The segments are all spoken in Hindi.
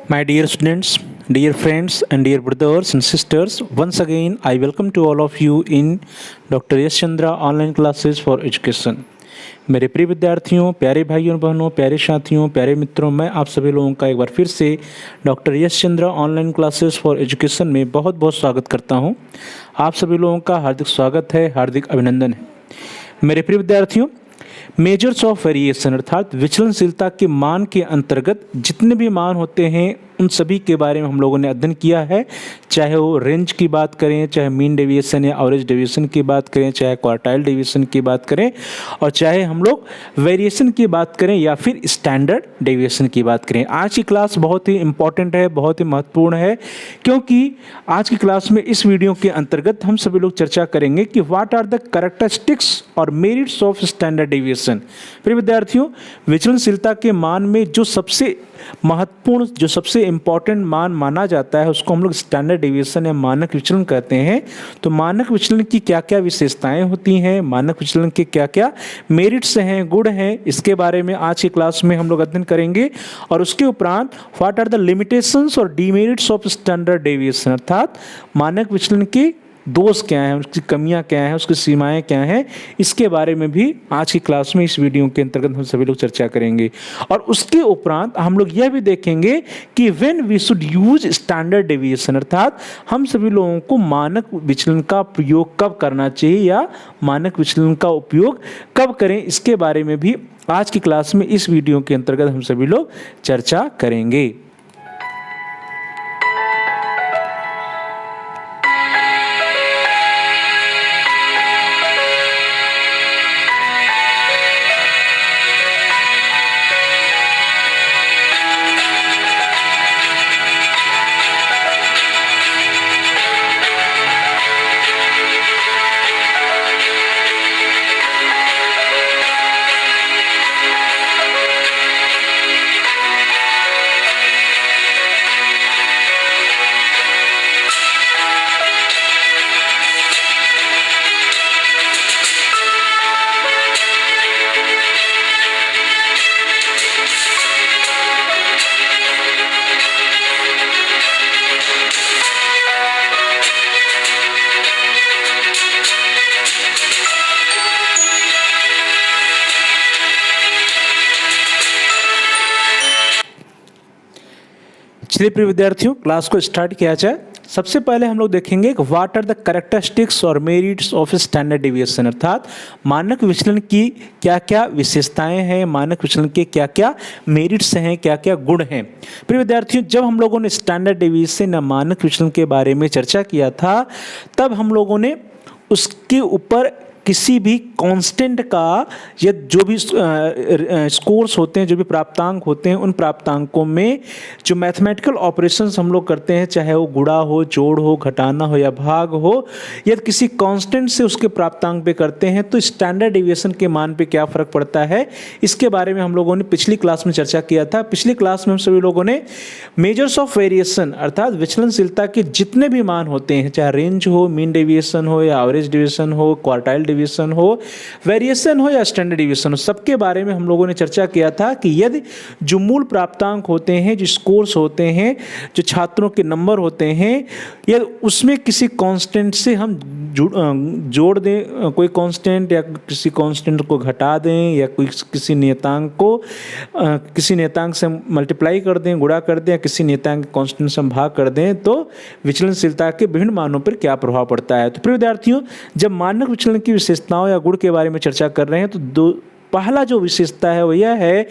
My dear students, dear friends, and dear brothers and sisters, once again I welcome to all of you in Dr. Yash Chandra online classes for education. मेरे प्रिय विद्यार्थियों, प्यारे भाइयों बहनों, प्यारे साथियों, प्यारे मित्रों, मैं आप सभी लोगों का एक बार फिर से doctor Yash Chandra online classes for education में बहुत बहुत स्वागत करता हूं। आप सभी लोगों का हार्दिक स्वागत है, हार्दिक अभिनंदन है। मेरे प्रिय विद्यार्थियों, मेजर्स ऑफ वेरिएशन अर्थात विचलनशीलता के मान के अंतर्गत जितने भी मान होते हैं उन सभी के बारे में हम लोगों ने अध्ययन किया है। चाहे वो रेंज की बात करें, चाहे मीन डेविएशन या एवरेज डेविएशन की बात करें, चाहे क्वार्टाइल डेविएशन की बात करें, और चाहे हम लोग वेरिएशन की बात करें या फिर स्टैंडर्ड डेविएशन की बात करें। आज की क्लास बहुत ही इंपॉर्टेंट है, बहुत ही महत्वपूर्ण है, क्योंकि आज की क्लास में इस वीडियो के अंतर्गत हम सभी लोग चर्चा करेंगे कि व्हाट आर द कैरेक्टरिस्टिक्स और मेरिट्स ऑफ स्टैंडर्ड डेविएशन। फिर विद्यार्थियों, विचलनशीलता के मान में जो सबसे महत्वपूर्ण, जो सबसे इंपॉर्टेंट मान माना जाता है उसको हम लोग स्टैंडर्ड डेविएशन या मानक विचलन कहते हैं। तो मानक विचलन की क्या क्या विशेषताएं होती हैं, मानक विचलन के क्या क्या मेरिट्स हैं, गुण हैं, इसके बारे में आज की क्लास में हम लोग अध्ययन करेंगे। और उसके उपरांत व्हाट आर द लिमिटेशंस और डीमेरिट्स ऑफ स्टैंडर्ड डेविएशन अर्थात मानक विचलन के दोष क्या हैं, उसकी कमियां क्या हैं, उसकी सीमाएं क्या हैं, इसके बारे में भी आज की क्लास में इस वीडियो के अंतर्गत हम सभी लोग चर्चा करेंगे। और उसके उपरांत हम लोग यह भी देखेंगे कि when we should use standard deviation अर्थात हम सभी लोगों को मानक विचलन का प्रयोग कब करना चाहिए या मानक विचलन का उपयोग कब करें, इसके बारे में भी आज की क्लास में इस वीडियो के अंतर्गत हम सभी लोग चर्चा करेंगे। चलिए प्रिय विद्यार्थियों, क्लास को स्टार्ट किया जाए। सबसे पहले हम लोग देखेंगे कि व्हाट आर द कैरेक्टरिस्टिक्स और मेरिट्स ऑफ स्टैंडर्ड डेविएशन अर्थात मानक विचलन की क्या क्या विशेषताएं हैं, मानक विचलन के क्या क्या मेरिट्स हैं, क्या क्या गुण हैं। प्रिय विद्यार्थियों, जब हम लोगों ने स्टैंडर्ड डेविएशन या मानक विचलन के बारे में चर्चा किया था, तब हम लोगों ने उसके ऊपर किसी भी कांस्टेंट का या जो भी स्कोर्स होते हैं, जो भी प्राप्तांक होते हैं, उन प्राप्तांकों में जो मैथमेटिकल ऑपरेशंस हम लोग करते हैं, चाहे वो गुणा हो, जोड़ हो, घटाना हो या भाग हो, यदि किसी कांस्टेंट से उसके प्राप्तांक पे करते हैं तो स्टैंडर्ड डेविएशन के मान पे क्या फ़र्क पड़ता है, इसके बारे में हम लोगों ने पिछली क्लास में चर्चा किया था। पिछली क्लास में हम सभी लोगों ने मेजर्स ऑफ वेरिएशन अर्थात विचलनशीलता के जितने भी मान होते हैं, चाहे रेंज हो, मीन डेविएशन हो या एवरेज डेविएशन हो, क्वार्टाइल डेविएशन हो, वेरिएशन हो या स्टैंडर्ड डेविएशन हो, सबके बारे में हम लोगों ने चर्चा किया था कि यदि जो मूल प्राप्तांक होते हैं, जो स्कोर्स होते हैं, जो छात्रों के नंबर होते हैं, यदि उसमें किसी कांस्टेंट से हम जोड़ दें, कोई कांस्टेंट या किसी कांस्टेंट को घटा दें या कोई किसी नियतांक को किसी नियतांक से मल्टीप्लाई कर दें, गुणा कर दें, या किसी नियतांक कांस्टेंट से भाग कर दें, तो विचलनशीलता के विभिन्न मानों पर क्या प्रभाव पड़ता है। तो प्रिय विद्यार्थियों, जब मानक विचलन की विशेषताओं या गुण के बारे में चर्चा कर रहे हैं तो पहला जो विशेषता है वो यह है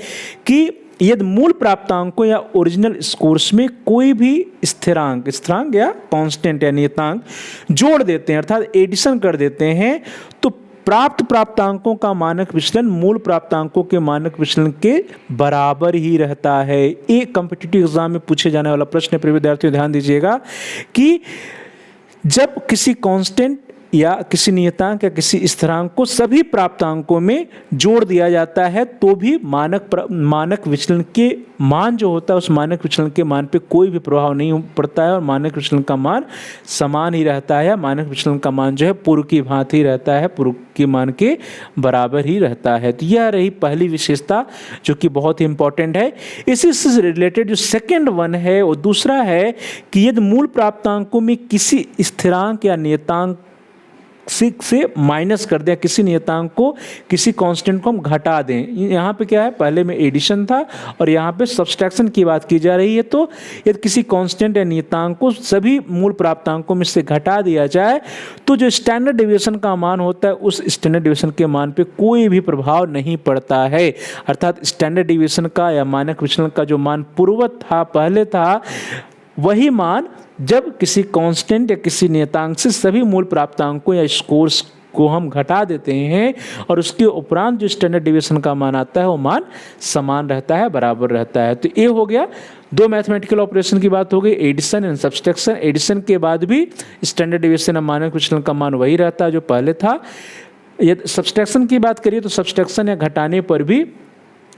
कि यदि मूल प्राप्तांकों या ओरिजिनल स्कोर्स में कोई भी स्थिरांक या कांस्टेंट या नियतांक जोड़ देते हैं अर्थात एडिशन कर देते हैं, तो प्राप्तांकों का मानक विचलन मूल प्राप्तांकों के मानक विचलन के बराबर ही रहता है। एक कॉम्पिटिटिव एग्जाम में पूछे जाने वाला प्रश्न है, प्रिय विद्यार्थियों ध्यान दीजिएगा कि जब किसी कांस्टेंट या किसी नियतांक या किसी स्थिरांक को सभी प्राप्तांकों में जोड़ दिया जाता है तो भी मानक विचलन के मान जो होता है उस मानक विचलन के मान पे कोई भी प्रभाव नहीं पड़ता है और मानक विचलन का मान समान ही रहता है। मानक विचलन का मान जो है पूर्व की भांति रहता है, पूर्व के मान के बराबर ही रहता है। तो यह रही पहली विशेषता जो कि बहुत ही इंपॉर्टेंट है। इसी से रिलेटेड जो सेकंड वन है वो दूसरा है कि यदि मूल प्राप्तांकों में किसी स्थिरांक या नियतांक से माइनस कर दें, किसी नियतांक को किसी कांस्टेंट को हम घटा दें। यहाँ पे क्या है, पहले में एडिशन था और यहाँ पे सब्सट्रैक्शन की बात की जा रही है। तो यदि किसी कांस्टेंट या नियतांक को सभी मूल प्राप्तांकों में से घटा दिया जाए तो जो स्टैंडर्ड डेविएशन का मान होता है उस स्टैंडर्ड डेविएशन के मान पे कोई भी प्रभाव नहीं पड़ता है। अर्थात स्टैंडर्ड डेविएशन का या मानक विचलन का जो मान पूर्ववत था, पहले था, वही मान जब किसी कांस्टेंट या किसी नियतांक से सभी मूल प्राप्तांकों या स्कोर्स को हम घटा देते हैं और उसके उपरांत जो स्टैंडर्ड डेविएशन का मान आता है वो मान समान रहता है, बराबर रहता है। तो ये हो गया दो मैथमेटिकल ऑपरेशन की बात हो गई, एडिशन एंड सब्सट्रैक्शन। एडिशन के बाद भी स्टैंडर्ड डेविएशन या मानक विचलन का मान वही रहता है जो पहले था। यदि सब्सट्रैक्शन की बात करिए तो सब्सट्रैक्शन या घटाने पर भी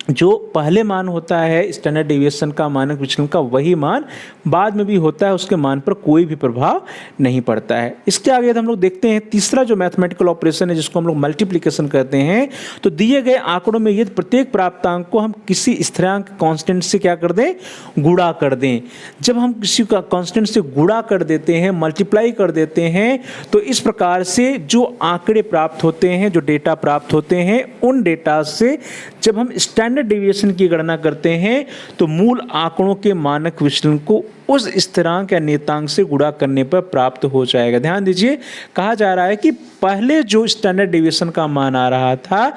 जो पहले मान होता है स्टैंडर्ड डेविएशन का, मानक विचलन का, वही मान बाद में भी होता है, उसके मान पर कोई भी प्रभाव नहीं पड़ता है। इसके आगे हम लोग देखते हैं तीसरा जो मैथमेटिकल ऑपरेशन है जिसको हम लोग मल्टीप्लिकेशन कहते हैं। तो दिए गए आंकड़ों में यदि प्रत्येक प्राप्तांक को हम किसी स्थिरांक कांस्टेंट से क्या कर दें, गुणा कर दें। जब हम किसी का कांस्टेंट से गुणा कर देते हैं, मल्टीप्लाई कर देते हैं, तो इस प्रकार से जो आंकड़े प्राप्त होते हैं, जो डेटा प्राप्त होते हैं, उन डेटा से जब हम स्टैंडर्ड डेविएशन की गणना करते हैं तो मूल आंकड़ों के मानक विचलन को उस स्थिरांक या नियतांक से गुणा करने पर प्राप्त हो जाएगा। ध्यान दीजिए, कहा जा रहा है कि पहले जो स्टैंडर्ड डेविएशन का मान आ रहा था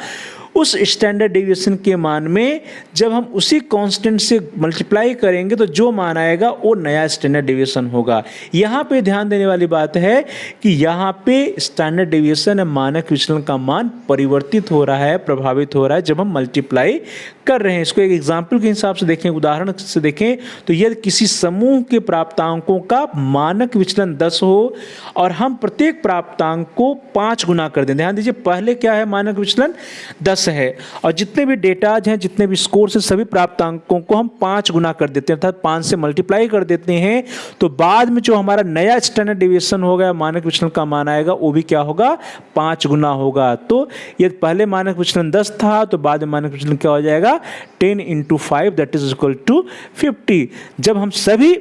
उस स्टैंडर्ड डेविएशन के मान में जब हम उसी कांस्टेंट से मल्टीप्लाई करेंगे तो जो मान आएगा वो नया स्टैंडर्ड डेविएशन होगा। यहाँ पे ध्यान देने वाली बात है कि यहाँ पे स्टैंडर्ड डेविएशन मानक विचलन का मान परिवर्तित हो रहा है, प्रभावित हो रहा है जब हम मल्टीप्लाई कर रहे हैं। इसको एक एग्जाम्पल के हिसाब से देखें, उदाहरण से देखें तो यदि किसी समूह के प्राप्तांकों का मानक विचलन 10 हो और हम प्रत्येक प्राप्तांक को 5 गुना कर दें। ध्यान दीजिए, पहले क्या है, मानक विचलन 10 है और जितने भी डेटाज हैं, जितने भी स्कोर से सभी प्राप्तांकों को हम 5 गुना कर देते हैं, अर्थात 5 से मल्टीप्लाई कर देते हैं। तो बाद में जो हमारा नया स्टैंडर्ड डेविएशन होगा, मानक विचलन का मान आएगा, वो भी क्या होगा, 5 गुना होगा। तो यदि पहले मानक विचलन 10 था तो बाद में मानक विचलन क्या हो जाएगा, 10 × 5 दैट इज इक्वल टू 50। जब हम सभी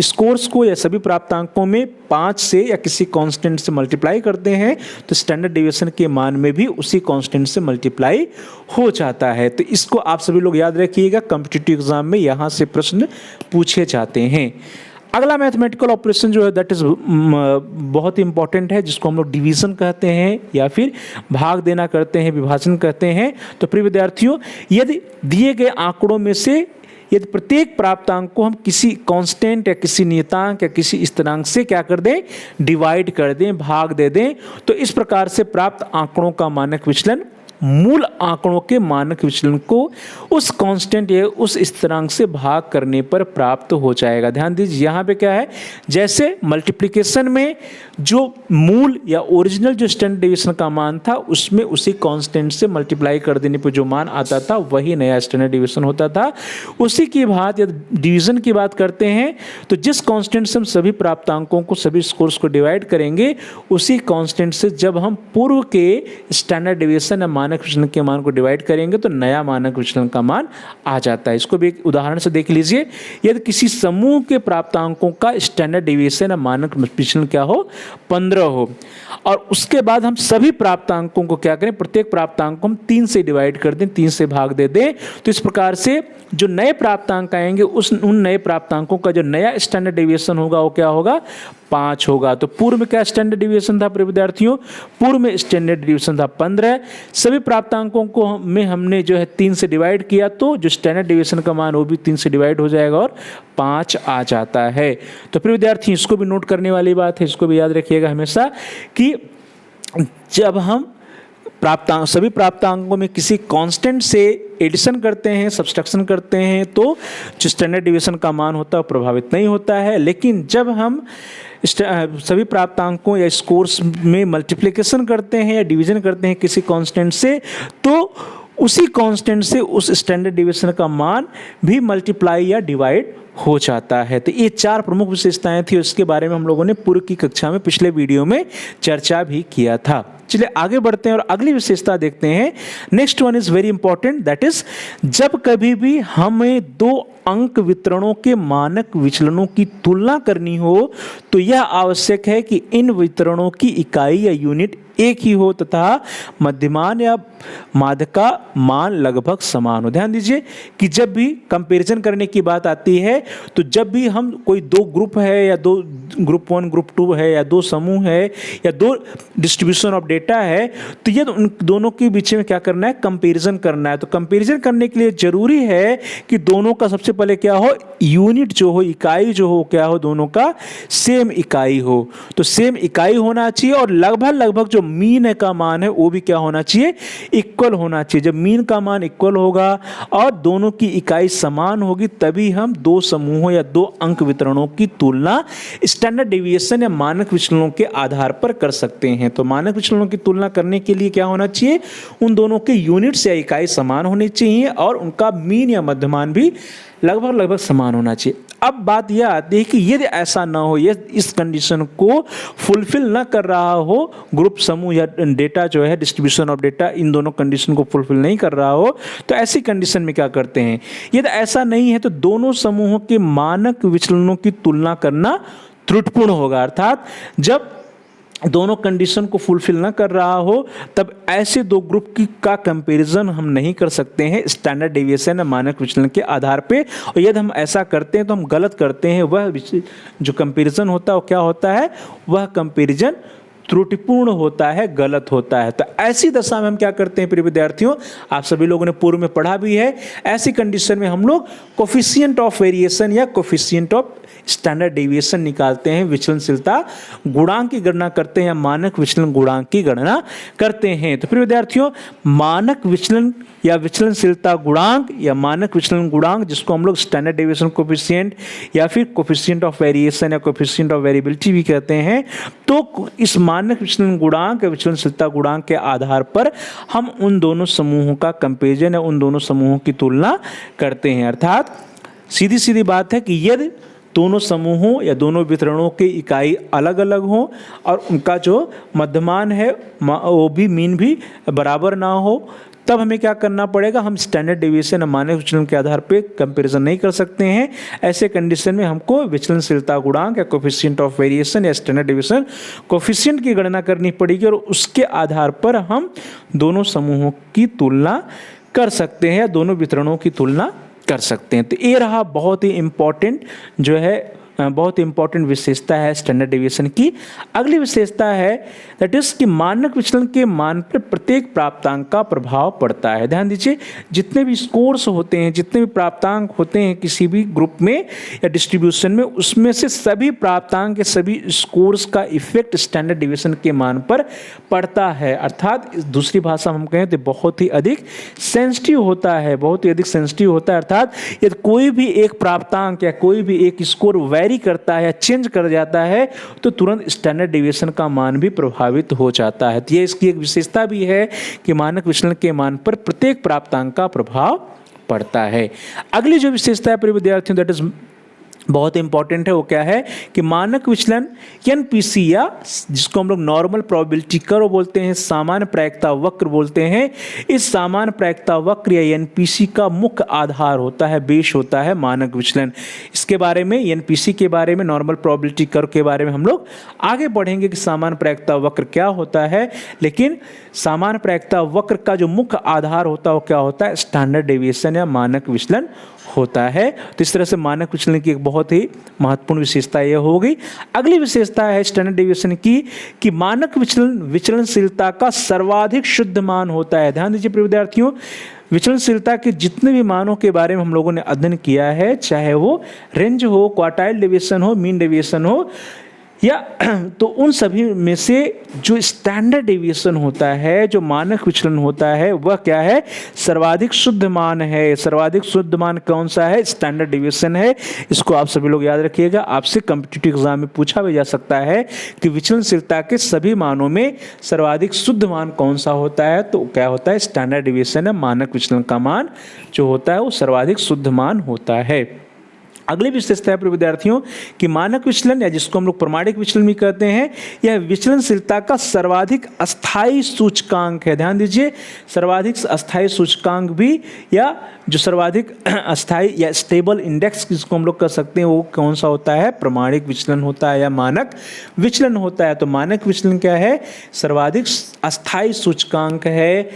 स्कोर्स को या सभी प्राप्तांकों में 5 से या किसी कांस्टेंट से मल्टीप्लाई करते हैं तो स्टैंडर्ड डेविएशन के मान में भी उसी कांस्टेंट से मल्टीप्लाई हो जाता है। तो इसको आप सभी लोग याद रखिएगा, कॉम्पिटिटिव एग्जाम में यहाँ से प्रश्न पूछे जाते हैं। अगला मैथमेटिकल ऑपरेशन जो है दैट इज बहुत ही इंपॉर्टेंट है, जिसको हम लोग डिवीजन कहते हैं या फिर भाग देना करते हैं, विभाजन कहते हैं। तो प्रिय विद्यार्थियों, यदि दिए गए आंकड़ों में से यदि प्रत्येक प्राप्तांक को हम किसी कांस्टेंट या किसी नियतांक या किसी स्थिरांक से क्या कर दें, डिवाइड कर दें, भाग दे दें, तो इस प्रकार से प्राप्त आंकड़ों का मानक विचलन मूल आंकड़ों के मानक विचलन को उस कांस्टेंट या उस स्थिरांक से भाग करने पर प्राप्त हो जाएगा। ध्यान दीजिए, यहाँ पे क्या है, जैसे मल्टीप्लिकेशन में जो मूल या ओरिजिनल जो स्टैंडर्ड डेविएशन का मान था उसमें उसी कांस्टेंट से मल्टीप्लाई कर देने पर जो मान आता था वही नया स्टैंडर्ड डेविएशन होता था। उसी की बात यदि डिवीजन की बात करते हैं तो जिस कांस्टेंट से हम सभी प्राप्तांकों को, सभी स्कोर्स को डिवाइड करेंगे, उसी कांस्टेंट से जब हम पूर्व के स्टैंडर्ड डेविएशन या मानक विचलन के मान को डिवाइड करेंगे तो नया मानक विचलन का मान आ जाता है। इसको भी एक उदाहरण से देख लीजिए, यदि किसी समूह के प्राप्तांकों का स्टैंडर्ड डेविएशन या मानक विचलन क्या हो, 15 हो और उसके बाद हम सभी प्राप्तांकों को क्या करें, प्रत्येक प्राप्तांक को हम 3 से डिवाइड कर दें, 3 से भाग दे दें, तो इस प्रकार से जो नए प्राप्तांक आएंगे उन नए प्राप्तांकों का जो नया स्टैंडर्ड डेविएशन होगा वो क्या होगा, 5 होगा। तो पूर्व में क्या स्टैंडर्ड डेविएशन था प्रिय विद्यार्थियों, पूर्व में स्टैंडर्ड डेविएशन था 15। सभी प्राप्तांकों को में हमने जो है 3 से डिवाइड किया तो जो स्टैंडर्ड डेविएशन का मान वो भी 3 से डिवाइड हो जाएगा और 5 आ जाता है। तो प्रिय विद्यार्थी, इसको भी नोट करने वाली बात है, इसको भी याद रखिएगा हमेशा कि जब हम प्राप्तांक, सभी प्राप्तांकों में किसी कांस्टेंट से एडिशन करते हैं, सब्सट्रैक्शन करते हैं, तो जो स्टैंडर्ड डिवीएशन का मान होता है वो प्रभावित नहीं होता है। लेकिन जब हम सभी प्राप्तांकों या स्कोर्स में मल्टीप्लिकेशन करते हैं या डिवीजन करते हैं किसी कांस्टेंट से, तो उसी कांस्टेंट से उस स्टैंडर्ड डिवीएशन का मान भी मल्टीप्लाई या डिवाइड हो जाता है। तो ये 4 प्रमुख विशेषताएं थी, उसके बारे में हम लोगों ने पूर्व की कक्षा में पिछले वीडियो में चर्चा भी किया था। चलिए आगे बढ़ते हैं और अगली विशेषता देखते हैं। Next one is very important, that is जब कभी भी हमें 2 अंक वितरणों के मानक विचलनों की तुलना करनी हो तो यह आवश्यक है कि इन वितरणों की इकाई या यूनिट एक ही हो तथा मध्यमान या माध्य का मान लगभग समान हो। ध्यान दीजिए कि जब भी कंपैरिजन करने की बात आती है तो जब भी हम कोई 2 ग्रुप है या 2 ग्रुप 1 ग्रुप 2 है या 2 समूह है या 2 डिस्ट्रीब्यूशन ऑफ डेटा है, तो ये उन दोनों के बीच में क्या करना है, कंपैरिजन करना है। तो कंपैरिजन करने के लिए जरूरी है कि दोनों का सबसे पहले क्या हो, यूनिट जो हो, इकाई जो हो, क्या हो, दोनों का सेम इकाई हो। तो सेम इकाई होना चाहिए और लगभग जो मीन का मान है वो भी क्या होना चाहिए, इक्वल होना चाहिए। जब मीन का मान इक्वल होगा और दोनों की इकाई समान होगी तभी हम 2 समूहों या 2 अंक वितरणों की तुलना स्टैंडर्ड डेविएशन या मानक विचलनों के आधार पर कर सकते हैं। तो मानक विचलनों की तुलना करने के लिए क्या होना चाहिए, उन दोनों के यूनिट्स या इकाई समान होनी चाहिए और उनका मीन या मध्यमान भी लगभग समान होना चाहिए। अब बात यह आती है कि यदि ऐसा ना हो, ये इस कंडीशन को फुलफिल ना कर रहा हो, ग्रुप, समूह या डेटा जो है, डिस्ट्रीब्यूशन ऑफ डेटा, इन दोनों कंडीशन को फुलफिल नहीं कर रहा हो, तो ऐसी कंडीशन में क्या करते हैं, यदि ऐसा नहीं है तो दोनों समूहों के मानक विचलनों की तुलना करना त्रुटिपूर्ण होगा। अर्थात जब दोनों कंडीशन को फुलफिल ना कर रहा हो तब ऐसे 2 ग्रुप की का कंपैरिजन हम नहीं कर सकते हैं स्टैंडर्ड डेविएशन या मानक विचलन के आधार पे। और यदि हम ऐसा करते हैं तो हम गलत करते हैं। वह जो कंपैरिजन होता है वो क्या होता है, वह कंपैरिजन त्रुटिपूर्ण होता है, गलत होता है। तो ऐसी दशा में हम क्या करते हैं प्रिय विद्यार्थियों, आप सभी लोगों ने पूर्व में पढ़ा भी है, ऐसी कंडीशन में हम लोग कोफिशिएंट ऑफ वेरिएशन या कोफिशिएंट ऑफ स्टैंडर्ड डेविएशन निकालते हैं, विचलनशीलता गुणांक की गणना करते हैं या मानक विचलन गुणांक की गणना करते हैं। तो प्रिय विद्यार्थियों, मानक विचलन या विचलनशीलता गुणांक या मानक विचलन गुणांक, जिसको हम लोग स्टैंडर्ड डेविएशन कोफिशिएंट या फिर कोफिशिएंट ऑफ वेरिएशन या कोफिशिएंट ऑफ वेरिएबिलिटी भी कहते हैं, तो इस मानक विचलन गुणांक या विचलनशीलता गुणांक के आधार पर हम उन दोनों समूहों का कंपैरिजन या उन दोनों समूहों की तुलना करते हैं। अर्थात सीधी बात है कि यदि दोनों समूहों या दोनों वितरणों की इकाई अलग अलग हों और उनका जो मध्यमान है वो भी मीन भी बराबर ना हो, तब हमें क्या करना पड़ेगा, हम स्टैंडर्ड डेविएशन और मानक विचलन के आधार पे कंपैरिजन नहीं कर सकते हैं। ऐसे कंडीशन में हमको विचलनशीलता गुणांक या कोफिशिएंट ऑफ वेरिएशन या स्टैंडर्ड डेविएशन कोफिशिएंट की गणना करनी पड़ेगी और उसके आधार पर हम दोनों समूहों की तुलना कर सकते हैं या दोनों वितरणों की तुलना कर सकते हैं। तो ये रहा बहुत ही इंपॉर्टेंट जो है, बहुत ही इंपॉर्टेंट विशेषता है स्टैंडर्ड डेविएशन की। अगली विशेषता है दैट इज कि मानक विचलन के मान पर प्रत्येक प्राप्तांक का प्रभाव पड़ता है। ध्यान दीजिए, जितने भी स्कोर्स होते हैं, जितने भी प्राप्तांक होते हैं किसी भी ग्रुप में या डिस्ट्रीब्यूशन में, उसमें से सभी प्राप्तांक के सभी स्कोर्स का इफेक्ट स्टैंडर्ड डेविएशन के मान पर पड़ता है। अर्थात दूसरी भाषा में हम कहें तो बहुत ही अधिक सेंसिटिव होता है, बहुत ही अधिक सेंसिटिव होता है। अर्थात यदि कोई भी एक प्राप्तांक या कोई भी एक स्कोर वेरी करता है या चेंज कर जाता है तो तुरंत स्टैंडर्ड डेविएशन का मान भी प्रभावित हो जाता है। तो ये इसकी एक विशेषता भी है कि मानक विचलन के मान पर प्रत्येक प्राप्तांक का प्रभाव पड़ता है। अगली जो विशेषता है प्रिय विद्यार्थियों, दैट इज बहुत इंपॉर्टेंट है, वो क्या है कि मानक विचलन एनपीसी या जिसको हम लोग नॉर्मल प्रोबेबिलिटी कर्व बोलते हैं, सामान्य प्रायिकता वक्र बोलते हैं, इस सामान्य प्रायिकता वक्र या एनपीसी का मुख्य आधार होता है, बेस होता है मानक विचलन। इसके बारे में, एनपीसी के बारे में, नॉर्मल प्रोबेबिलिटी कर्व के बारे में हम लोग आगे बढ़ेंगे कि सामान्य प्रायिकता वक्र क्या होता है, लेकिन सामान्य प्रायिकता वक्र का जो मुख्य आधार होता है वो क्या होता है, स्टैंडर्ड डेविएशन या मानक विचलन होता है। तो इस तरह से मानक विचलन की एक बहुत ही महत्वपूर्ण विशेषता यह होगी। अगली विशेषता है स्टैंडर्ड डेविएशन की कि मानक विचलन विचलनशीलता का सर्वाधिक शुद्ध मान होता है। ध्यान दीजिए प्रिय विद्यार्थियों, विचलनशीलता के जितने भी मानों के बारे में हम लोगों ने अध्ययन किया है, चाहे वो रेंज हो, क्वार्टाइल डेविएशन हो, मीन डेविएशन हो, या तो उन सभी में से जो स्टैंडर्ड डेविएशन होता है, जो मानक विचलन होता है, वह क्या है? सर्वाधिक शुद्ध मान है। सर्वाधिक शुद्ध मान कौन सा है? स्टैंडर्ड डेविएशन है। इसको आप सभी लोग याद रखिएगा। आपसे कॉम्पिटिटिव एग्जाम में पूछा भी जा सकता है कि विचलनशीलता के सभी मानों में सर्वाधिक शुद्ध मान कौन सा होता है? तो क्या होता है? स्टैंडर्ड डेविएशन है। मानक विचलन का मान जो होता है वो सर्वाधिक शुद्ध मान होता है। अगली विशेषता है प्रिय विद्यार्थियों कि मानक विचलन या जिसको हम लोग प्रमाणिक विचलन भी कहते हैं, यह विचलनशीलता का सर्वाधिक अस्थायी सूचकांक है। ध्यान दीजिए, सर्वाधिक अस्थायी सूचकांक भी या जो सर्वाधिक अस्थायी या स्टेबल इंडेक्स जिसको हम लोग कह सकते हैं वो कौन सा होता है? प्रमाणिक विचलन होता है या मानक विचलन होता है। तो मानक विचलन क्या है? सर्वाधिक अस्थायी सूचकांक है।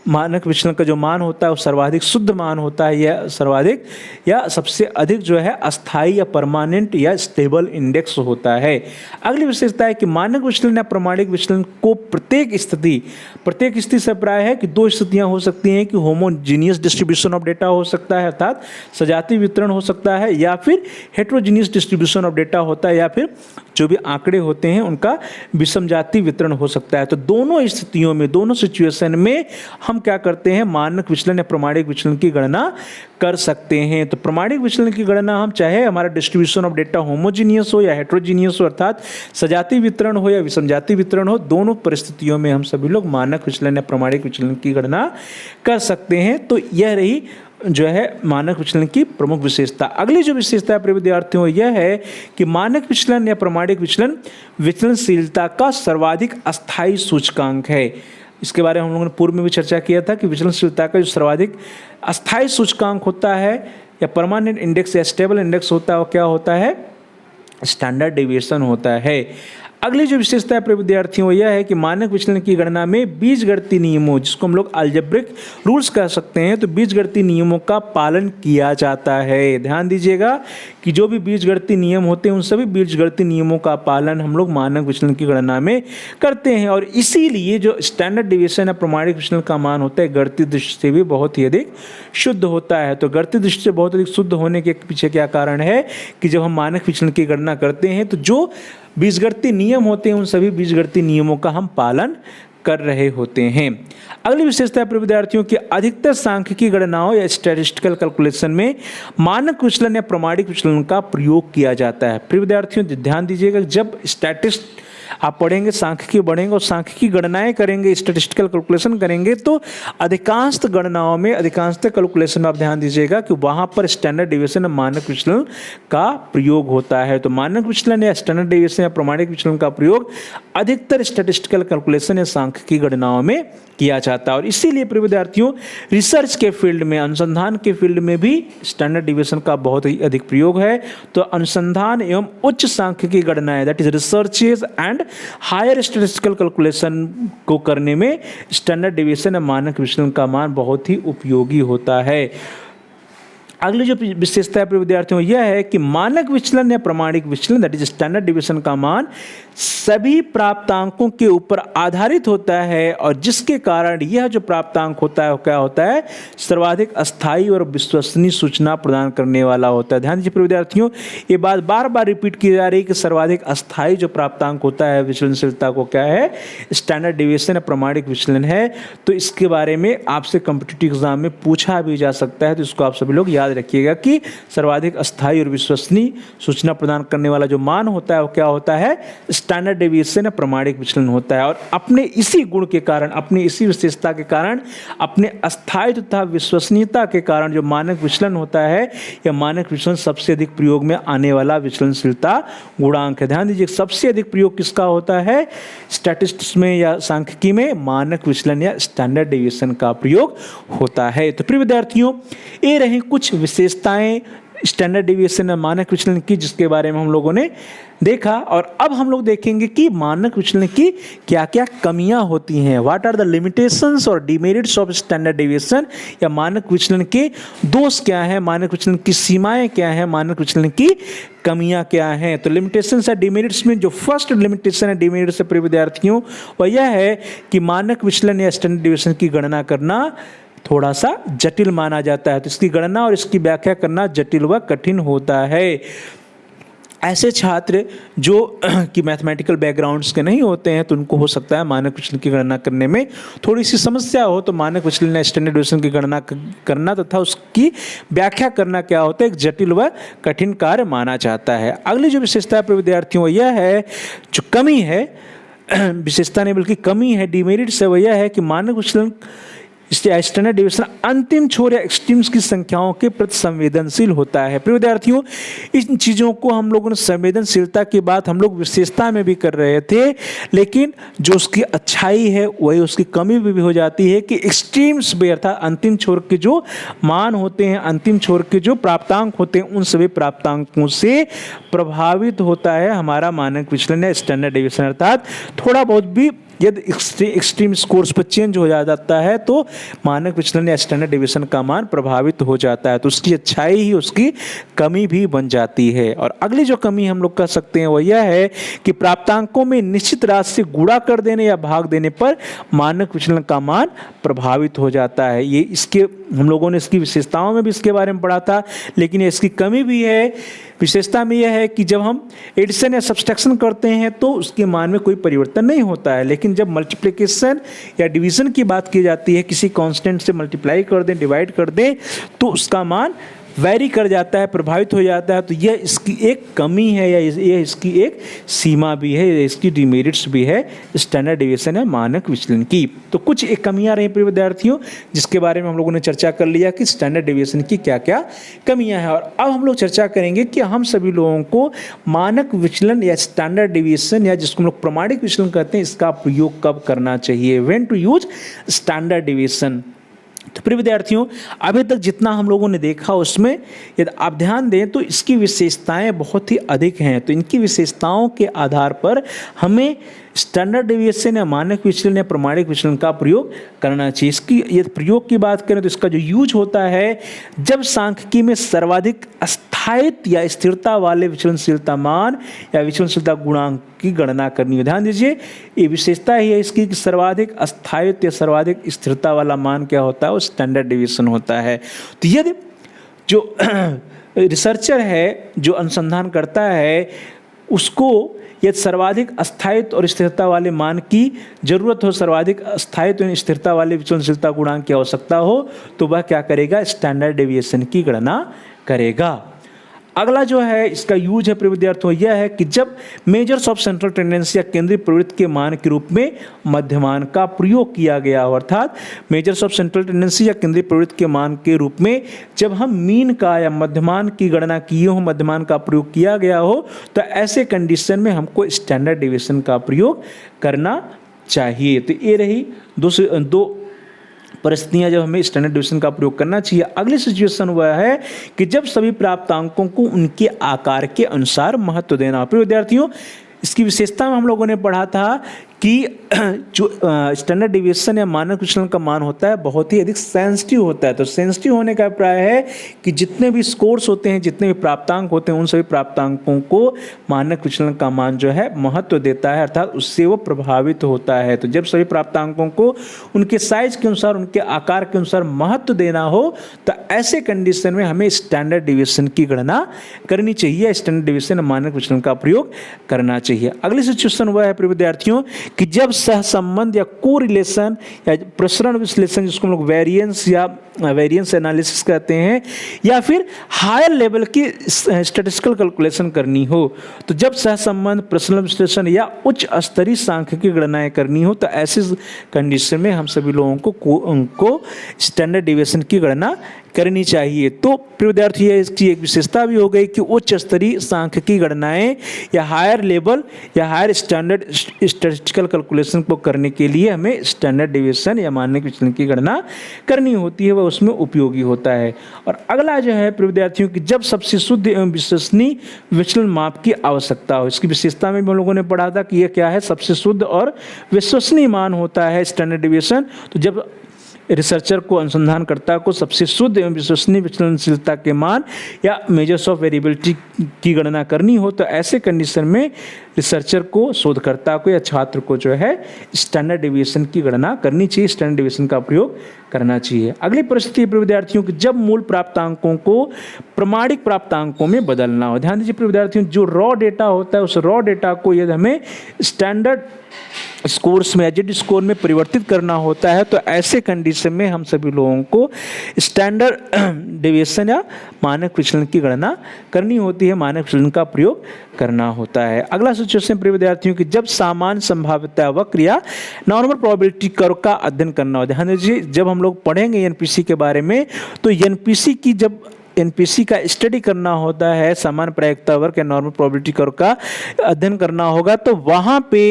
मानक विचलन का जो मान होता है वो सर्वाधिक शुद्ध मान होता है या सर्वाधिक या सबसे अधिक जो है अस्थायी या परमानेंट या स्टेबल इंडेक्स होता है। अगली विशेषता है कि मानक विचलन या प्रमाणिक विचलन को प्रत्येक स्थिति से प्राय है कि दो स्थितियां हो सकती हैं कि होमोजीनियस डिस्ट्रीब्यूशन ऑफ डेटा हो सकता है, अर्थात सजातीय वितरण हो सकता है, या फिर हेट्रोजीनियस डिस्ट्रीब्यूशन ऑफ डेटा होता है, या फिर जो भी आंकड़े होते हैं उनका विषमजातीय वितरण हो सकता है। तो दोनों स्थितियों में, दोनों सिचुएशन में हम क्या करते हैं? मानक विचलन या प्रमाणिक विचलन की गणना कर सकते हैं। तो प्रमाणिक विचलन की गणना हम चाहे हमारा डिस्ट्रीब्यूशन ऑफ डेटा होमोजीनियस हो या हेट्रोजीनियस हो, अर्थात सजातीय वितरण हो या विषमजातीय वितरण हो, दोनों परिस्थितियों में हम सभी लोग मानक विचलन या प्रमाणिक विचलन की गणना कर सकते हैं। तो यह रही जो है मानक विचलन की प्रमुख विशेषता। अगली जो विशेषता है प्रिय विद्यार्थियों यह है कि मानक विचलन या प्रमाणिक विचलन विचलनशीलता का सर्वाधिक अस्थायी सूचकांक है। इसके बारे में हम लोगों ने पूर्व में भी चर्चा किया था कि विचलनशीलता का जो सर्वाधिक अस्थायी सूचकांक होता है या परमानेंट इंडेक्स या स्टेबल इंडेक्स होता है वो क्या होता है? स्टैंडर्ड डेविएशन होता है। अगली जो विशेषता है प्रिय विद्यार्थियों यह है कि मानक विचलन की गणना में बीजगणितीय नियमों, जिसको हम लोग अलजेब्रिक रूल्स कह सकते हैं, तो बीजगणितीय नियमों का पालन किया जाता है। ध्यान दीजिएगा कि जो भी बीजगणितीय नियम होते हैं उन सभी बीजगणितीय नियमों का पालन हम लोग मानक विचलन की गणना में करते हैं, और इसीलिए जो स्टैंडर्ड डेविएशन या प्रमाणिक विचलन का मान होता है गणितीय दृष्टि से भी बहुत ही अधिक शुद्ध होता है। तो गणितीय दृष्टि से बहुत अधिक शुद्ध होने के पीछे क्या कारण है कि जब हम मानक विचलन की गणना करते हैं तो जो बीजगणितीय नियम होते हैं उन सभी बीजगणितीय नियमों का हम पालन कर रहे होते हैं। अगली विशेषता है प्रिय विद्यार्थियों की अधिकतर सांख्यिकी गणनाओं या स्टैटिस्टिकल कैलकुलेशन में मानक विचलन या प्रमाणिक विचलन का प्रयोग किया जाता है। प्रिय विद्यार्थियों ध्यान दीजिएगा, जब स्टैटिस्ट आप पढ़ेंगे, सांख्यिकी पढ़ेंगे और सांख्यिकी गणनाएं करेंगे, स्टैटिस्टिकल कैलकुलेशन करेंगे, तो अधिकांश गणनाओं में, अधिकांश कैलकुलेशन में आप ध्यान दीजिएगा कि वहां पर स्टैंडर्ड डेविएशन या मानक विचलन का प्रयोग होता है। तो मानक विचलन या स्टैंडर्ड डेविएशन या प्रमाणिक विचलन का प्रयोग अधिकतर स्टैटिस्टिकल कैलकुलेशन या सांख्यिकी गणनाओं में किया जाता है। और इसीलिए प्रिय विद्यार्थियों रिसर्च के फील्ड में, अनुसंधान के फील्ड में भी स्टैंडर्ड डेविएशन का बहुत ही अधिक प्रयोग है। तो अनुसंधान एवं उच्च सांख्यिकी गणनाएं, that is researches and higher statistical calculation को करने में स्टैंडर्ड डेविएशन या मानक विचलन का मान बहुत ही उपयोगी होता है। अगली जो विशेषता है विद्यार्थियों यह है कि मानक विचलन या प्रमाणिक विचलन, दैट इज स्टैंडर्ड डेविएशन का मान सभी प्राप्तांकों के ऊपर आधारित होता है, और जिसके कारण यह जो प्राप्तांक होता है वो क्या होता है? सर्वाधिक अस्थायी और विश्वसनीय सूचना प्रदान करने वाला होता है। ध्यान दीजिए विद्यार्थियों, ये बात बार बार रिपीट की जा रही है कि सर्वाधिक अस्थायी जो प्राप्तांक होता है विचलनशीलता को क्या है? स्टैंडर्ड डेविएशन या प्रमाणिक विचलन है। तो इसके बारे में आपसे कॉम्पिटिटिव एग्जाम में पूछा भी जा सकता है, तो इसको आप सभी लोग याद रखिएगा कि सर्वाधिक अस्थायी और विश्वसनीय सूचना प्रदान करने वाला जो मान होता है वो क्या होता है? स्टैंडर्ड डेविएशन या प्रमाणिक विचलन होता है। और अपने इसी गुण के कारण, अपनी इसी विशेषता के कारण, अपने अस्थायी तथा विश्वसनीयता के कारण जो मानक विचलन होता है या मानक विचलन सबसे अधिक प्रयोग में आने वाला विचलनशीलता गुणांक है। ध्यान दीजिए, सबसे अधिक प्रयोग किसका होता है? स्टैटिस्टिक्स में या सांख्यिकी में मानक विचलन या स्टैंडर्ड डेविएशन का प्रयोग होता है। तो प्रिय विद्यार्थियों, ये रही कुछ विशेषताएं स्टैंडर्ड डेविएशन या मानक विचलन की, जिसके बारे में हम लोगों ने देखा। और अब हम लोग देखेंगे कि मानक विचलन की क्या क्या कमियां होती हैं। व्हाट आर द लिमिटेशंस और डिमेरिट्स ऑफ स्टैंडर्ड डेविएशन, या मानक विचलन के दोष क्या है, मानक विचलन की सीमाएं क्या है, मानक विचलन की कमियां क्या हैं। तो लिमिटेशंस या डिमेरिट्स में जो फर्स्ट लिमिटेशन है डिमेरिट्स से प्रिय विद्यार्थियों वह यह है कि मानक विचलन या स्टैंडर्ड डेविएशन की गणना करना थोड़ा सा जटिल माना जाता है। तो इसकी गणना और इसकी व्याख्या करना जटिल व कठिन होता है। ऐसे छात्र जो कि मैथमेटिकल बैकग्राउंड्स के नहीं होते हैं तो उनको हो सकता है मानक विचलन की गणना करने में थोड़ी सी समस्या हो, तो मानक विचलन या स्टैंडर्ड डेविएशन की गणना करना तथा उसकी व्याख्या करना क्या होता है एक जटिल व कठिन कार्य माना जाता है। अगली जो विशेषता है विद्यार्थियों यह है, जो कमी है, विशेषता नहीं बल्कि कमी है, डिमेरिट्स है, वह यह है कि मानक विचलन स्टैंडर्ड डेविएशन अंतिम छोर या एक्सट्रीम्स की संख्याओं के प्रति संवेदनशील होता है। प्रिय विद्यार्थियों, इन चीज़ों को हम लोगों ने संवेदनशीलता की बात हम लोग विशेषता में भी कर रहे थे, लेकिन जो उसकी अच्छाई है वही उसकी कमी भी हो जाती है कि एक्सट्रीम्स भी अर्थात अंतिम छोर के जो मान होते हैं, अंतिम छोर के जो प्राप्तांक होते हैं, उन सभी प्राप्तांकों से प्रभावित होता है हमारा मानक विचलन या स्टैंडर्ड डेविएशन। अर्थात थोड़ा बहुत भी यदि एक्सट्रीम स्कोर्स पर चेंज हो जाता है तो मानक विचलन या स्टैंडर्ड डेविएशन का मान प्रभावित हो जाता है, तो उसकी अच्छाई ही उसकी कमी भी बन जाती है। और अगली जो कमी हम लोग कह सकते हैं वह यह है कि प्राप्तांकों में निश्चित राशि से गुणा कर देने या भाग देने पर मानक विचलन का मान प्रभावित हो जाता है। ये इसके हम लोगों ने इसकी विशेषताओं में भी इसके बारे में पढ़ा था, लेकिन इसकी कमी भी है। विशेषता में यह है कि जब हम एडिशन या सब्सट्रैक्शन करते हैं तो उसके मान में कोई परिवर्तन नहीं होता है, लेकिन जब मल्टीप्लिकेशन या डिवीजन की बात की जाती है, किसी कांस्टेंट से मल्टीप्लाई कर दें, डिवाइड कर दें, तो उसका मान वैरी कर जाता है, प्रभावित हो जाता है। तो यह इसकी एक कमी है या यह इसकी एक सीमा भी है, इसकी डिमेरिट्स भी है स्टैंडर्ड डेविएशन या मानक विचलन की। तो कुछ एक कमियां रही प्रिय विद्यार्थियों जिसके बारे में हम लोगों ने चर्चा कर लिया कि स्टैंडर्ड डेविएशन की क्या क्या कमियां हैं। और अब हम लोग चर्चा करेंगे कि हम सभी लोगों को मानक विचलन या स्टैंडर्ड डेविएशन या जिसको हम लोग प्रमाणिक विचलन कहते हैं इसका प्रयोग कब करना चाहिए, when to use standard deviation. तो प्रिय विद्यार्थियों, अभी तक जितना हम लोगों ने देखा उसमें यदि आप ध्यान दें तो इसकी विशेषताएं बहुत ही अधिक हैं, तो इनकी विशेषताओं के आधार पर हमें स्टैंडर्ड डेविएशन या मानक विचलन या प्रमाणिक विचलन का प्रयोग करना चाहिए। इसकी यदि प्रयोग की बात करें तो इसका जो यूज होता है जब सांख्यिकी में सर्वाधिक स्थायित्व या स्थिरता वाले विचलनशीलता मान या विचलनशीलता गुणांक की गणना करनी है। ध्यान दीजिए, ये विशेषता ही है इसकी कि सर्वाधिक स्थायित्व या सर्वाधिक स्थिरता वाला मान क्या होता है, वो स्टैंडर्ड डेविएशन होता है। तो यदि जो रिसर्चर है, जो अनुसंधान करता है, उसको यदि सर्वाधिक स्थायित्व और स्थिरता वाले मान की जरूरत हो, सर्वाधिक स्थायित्व और स्थिरता वाले विचलनशीलता गुणांक की आवश्यकता हो, तो वह क्या करेगा, स्टैंडर्ड डेविएशन की गणना करेगा। अगला जो है इसका यूज है प्रिय विद्यार्थियों यह है कि जब मेजर्स ऑफ सेंट्रल टेंडेंसी या केंद्रीय प्रवृत्ति के मान के रूप में मध्यमान का प्रयोग किया गया हो, अर्थात मेजर्स ऑफ सेंट्रल टेंडेंसी या केंद्रीय प्रवृत्ति के मान के रूप में जब हम मीन का या मध्यमान की गणना किए हो, मध्यमान का प्रयोग किया गया हो, तो ऐसे कंडीशन में हमको स्टैंडर्ड डेविएशन का प्रयोग करना चाहिए। तो ये रही दो परिस्थितियां जब हमें स्टैंडर्ड डेविएशन का प्रयोग करना चाहिए। अगली सिचुएशन वह है कि जब सभी प्राप्तांकों को उनके आकार के अनुसार महत्व देना। प्रिय विद्यार्थियों, इसकी विशेषता में हम लोगों ने पढ़ा था कि जो स्टैंडर्ड डेविएशन या मानक विचलन का मान होता है बहुत ही अधिक सेंसिटिव होता है। तो सेंसिटिव होने का अभिप्राय है कि जितने भी स्कोर्स होते हैं, जितने भी प्राप्तांक होते हैं, उन सभी प्राप्तांकों को मानक विचलन का मान जो है महत्व देता है, अर्थात उससे वो प्रभावित होता है। तो जब सभी प्राप्तांकों को उनके साइज के अनुसार, उनके आकार के अनुसार महत्व देना हो, तो ऐसे कंडीशन में हमें स्टैंडर्ड डेविएशन की गणना करनी चाहिए, स्टैंडर्ड डेविएशन मानक विचलन का प्रयोग करना चाहिए। अगली सिचुएशन वह है प्रिय विद्यार्थियों कि जब सहसंबंध या कोरिलेशन या प्रसरण विश्लेषण, जिसको हम लोग वेरिएंस या वेरिएंस एनालिसिस कहते हैं, या फिर हायर लेवल की स्टैटिस्टिकल कैलकुलेशन करनी हो, तो जब सहसंबंध, प्रसरण विश्लेषण या उच्च स्तरीय सांख्यिकी गणनाएं करनी हो, तो ऐसे कंडीशन में हम सभी लोगों को स्टैंडर्ड डेविएशन की गणना करनी चाहिए। तो प्रिय विद्यार्थी, इसकी एक विशेषता भी हो गई कि उच्च स्तरीय सांख्यिकी गणनाएं या हायर लेवल या हायर स्टैंडर्ड स्टैटिस्टिकल कैलकुलेशन को करने के लिए हमें स्टैंडर्ड डेविएशन या मानक विचलन की गणना करनी होती है, वह उसमें उपयोगी होता है। और अगला जो है प्रिय विद्यार्थियों कि जब सबसे शुद्ध एवं विश्वसनीय विचलन माप की आवश्यकता हो। इसकी विशेषता में हम लोगों ने पढ़ा था कि यह क्या है, सबसे शुद्ध और विश्वसनीय मान होता है स्टैंडर्ड डेविएशन। तो जब रिसर्चर को, अनुसंधानकर्ता को सबसे शुद्ध एवं विश्वसनीय विचलनशीलता के मान या मेजर्स ऑफ वेरिएबिलिटी की गणना करनी हो तो ऐसे कंडीशन में रिसर्चर को, शोधकर्ता को या छात्र को जो है स्टैंडर्ड डेविएशन की गणना करनी चाहिए, स्टैंडर्ड डेविएशन का प्रयोग करना चाहिए। अगली परिस्थिति प्रिय विद्यार्थियों की जब मूल प्राप्तांकों को प्रमाणिक प्राप्तांकों में बदलना हो। ध्यान दीजिए प्रिय विद्यार्थियों, जो रॉ डेटा होता है उस रॉ डेटा को यदि हमें स्टैंडर्ड स्कोर्स में, एजेड स्कोर में परिवर्तित करना होता है तो ऐसे कंडीशन में हम सभी लोगों को स्टैंडर्ड डेविएशन या मानक विचलन की गणना करनी होती है, मानक विचलन का प्रयोग करना होता है। अगला सिचुएशन प्रिय विद्यार्थियों की जब सामान्य संभाव्यता वक्र या नॉर्मल प्रोबेबिलिटी कर्व का अध्ययन करना हो। ध्यान दीजिए, जब हम लोग पढ़ेंगे एनपीसी के बारे में तो एनपीसी की जब एनपीसी का स्टडी करना होता है, सामान्य प्रायिकता वक्र या नॉर्मल प्रोबेबिलिटी कर्व का अध्ययन करना होगा तो वहाँ पे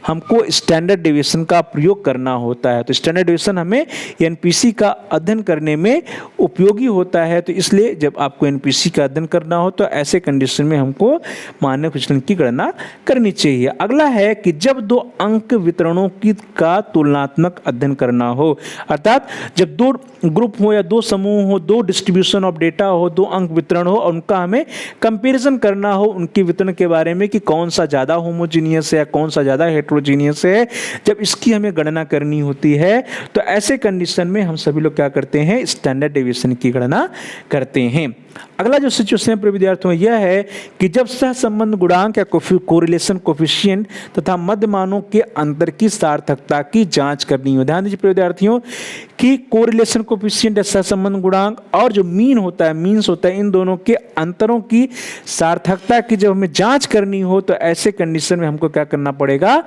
हमको स्टैंडर्ड डेविएशन का प्रयोग करना होता है। तो स्टैंडर्ड डेविएशन हमें एनपीसी का अध्ययन करने में उपयोगी होता है, तो इसलिए जब आपको एनपीसी का अध्ययन करना हो तो ऐसे कंडीशन में हमको मानक विचलन की गणना करनी चाहिए। अगला है कि जब दो अंक वितरणों की का तुलनात्मक अध्ययन करना हो, अर्थात जब दो ग्रुप हो या दो समूह हो, दो डिस्ट्रीब्यूशन ऑफ डेटा हो, दो अंक वितरण हो और उनका हमें कंपैरिजन करना हो उनके वितरण के बारे में कि कौन सा ज़्यादा होमोजीनियस है या कौन सा ज़्यादा हेट्रोजीनियस है, जब इसकी हमें गणना करनी होती है तो ऐसे कंडीशन में हम सभी लोग क्या करते हैं, स्टैंडर्ड डेविएशन की गणना करते हैं। अगला जो सिचुएशन है विद्यार्थियों यह है कि जब सहसंबंध गुणांक या कोरिलेशन कोफिशिएंट तथा मध्य मानों के अंतर की सार्थकता की जांच करनी हो। ध्यान दीजिए विद्यार्थियों कि कोरिलेशन कोफिशिएंट या सहसंबंध गुणांक और जो मीन होता है, मीन्स होता है, इन दोनों के अंतरों की सार्थकता की जब हमें जांच करनी हो तो ऐसे कंडीशन में हमको क्या करना पड़ेगा,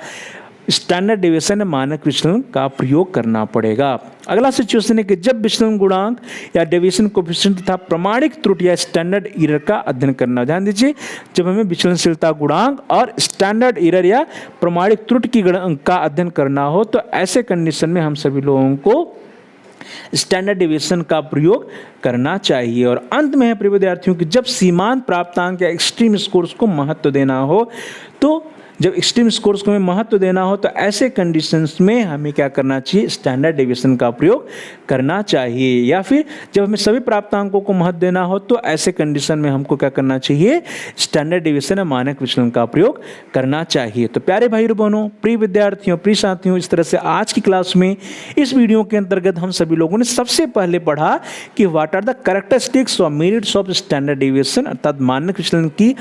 स्टैंडर्ड डेविएशन मानक विचलन का प्रयोग करना पड़ेगा। अगला सिचुएशन है कि जब विचलन गुणांक या डेविएशन कोएफिशिएंट तथा प्रमाणिक त्रुटि या स्टैंडर्ड एरर का अध्ययन करना। ध्यान दीजिए, जब हमें विचलनशीलता गुणांक और स्टैंडर्ड एरर या प्रमाणिक त्रुटि का अध्ययन करना हो तो ऐसे कंडीशन में हम सभी लोगों को स्टैंडर्ड डेविएशन का प्रयोग करना चाहिए। और अंत में है प्रिय विद्यार्थियों कि जब सीमांत प्राप्तांक या एक्सट्रीम स्कोर्स को महत्व देना हो तो जब एक्सट्रीम स्कोर्स को हमें महत्व देना हो तो ऐसे कंडीशंस में हमें क्या करना चाहिए, स्टैंडर्ड डेविएशन का प्रयोग करना चाहिए। या फिर जब हमें सभी प्राप्तांकों को महत्व देना हो तो ऐसे कंडीशन में हमको क्या करना चाहिए, स्टैंडर्ड डेविएशन या मानक विचलन का प्रयोग करना चाहिए। तो प्यारे भाई बहनों, प्रिय विद्यार्थियों, प्रिय साथियों, इस तरह से आज की क्लास में इस वीडियो के अंतर्गत हम सभी लोगों ने सबसे पहले पढ़ा कि व्हाट आर द कैरेक्टरिस्टिक्स और मेरिट्स ऑफ स्टैंडर्ड डेविएशन, अर्थात मानक विचलन की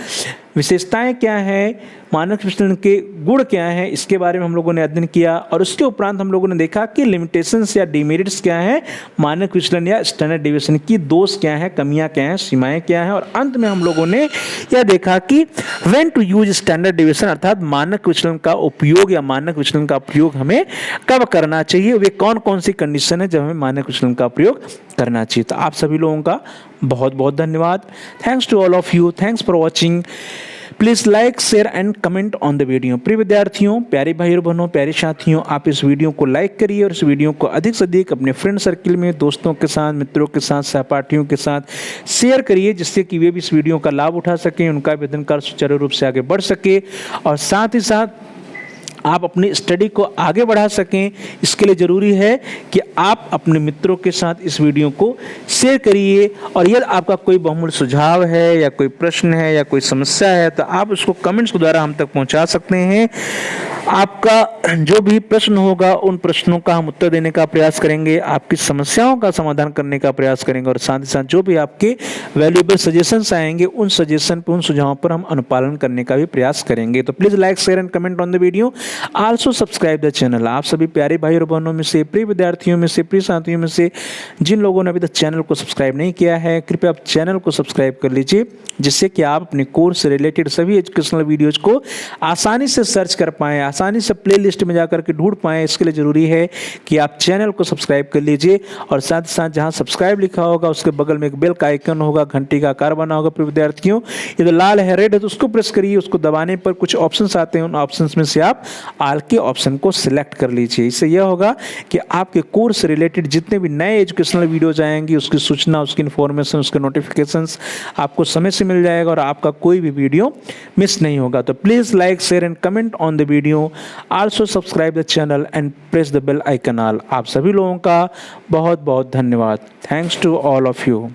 विशेषताएं क्या हैं, मानक विचलन के गुण क्या हैं, इसके बारे में हम लोगों ने अध्ययन किया। और उसके उपरांत हम लोगों ने देखा कि लिमिटेशंस या डिमेरिट्स क्या हैं, मानक विचलन या स्टैंडर्ड डेविएशन की दोष क्या हैं, कमियां क्या हैं, सीमाएं क्या हैं। और अंत में हम लोगों ने यह देखा कि when to use standard deviation, अर्थात मानक विचलन का उपयोग या मानक विचलन का प्रयोग हमें कब करना चाहिए, वे कौन कौन सी कंडीशन है जब हमें मानक विचलन का प्रयोग करना चाहिए। तो आप सभी लोगों का बहुत बहुत धन्यवाद। Thanks to all of you, thanks for watching. Please like, share and comment on the video. प्रिय विद्यार्थियों, प्यारे भाई और बहनों, प्यारे साथियों, आप इस वीडियो को लाइक करिए और इस वीडियो को अधिक से अधिक अपने फ्रेंड सर्किल में, दोस्तों के साथ, मित्रों के साथ, सहपाठियों के साथ शेयर करिए, जिससे कि वे भी इस वीडियो का लाभ उठा सकें, उनका भी अध्ययन कार्य सुचारू रूप से आगे बढ़ सके और साथ ही साथ आप अपनी स्टडी को आगे बढ़ा सकें। इसके लिए ज़रूरी है कि आप अपने मित्रों के साथ इस वीडियो को शेयर करिए। और यदि आपका कोई बहुमूल्य सुझाव है या कोई प्रश्न है या कोई समस्या है तो आप उसको कमेंट्स के द्वारा हम तक पहुंचा सकते हैं। आपका जो भी प्रश्न होगा उन प्रश्नों का हम उत्तर देने का प्रयास करेंगे, आपकी समस्याओं का समाधान करने का प्रयास करेंगे और साथ ही साथ जो भी आपके वैल्यूएबल सजेशंस आएंगे उन सजेशन पर, उन सुझावों पर हम अनुपालन करने का भी प्रयास करेंगे। तो please like, share and comment on the video, also subscribe the channel. आप सभी प्यारे भाई और बहनों में से, प्रिय विद्यार्थियों में से, प्रिय साथियों में से जिन लोगों ने अभी तक चैनल को सब्सक्राइब नहीं किया है, कृपया आप चैनल को सब्सक्राइब कर लीजिए, जिससे कि आप अपने कोर्स से रिलेटेड सभी एजुकेशनल वीडियोज को आसानी से सर्च कर पाएँ, आसानी से प्लेलिस्ट में जाकर के ढूंढ पाएँ। इसके लिए ज़रूरी है कि आप चैनल को सब्सक्राइब कर लीजिए और साथ ही साथ जहाँ सब्सक्राइब लिखा होगा उसके बगल में एक बेल का आइकन होगा, घंटी का आकार बना होगा। प्रिय विद्यार्थियों, यदि लाल है, रेड है तो उसको प्रेस करिए, उसको दबाने पर कुछ ऑप्शंस आते हैं, उन ऑप्शंस में से आप आल के ऑप्शन को सिलेक्ट कर लीजिए। इससे यह होगा कि आपके कोर्स से रिलेटेड जितने भी नए एजुकेशनल वीडियोज आएंगी उसकी सूचना, उसकी इन्फॉर्मेशन, उसके नोटिफिकेशंस आपको समय से मिल जाएगा और आपका कोई भी वीडियो मिस नहीं होगा। तो please like, share and comment on the video. New, also subscribe the channel and press the bell icon all. आप सभी लोगों का बहुत बहुत धन्यवाद। Thanks to all of you.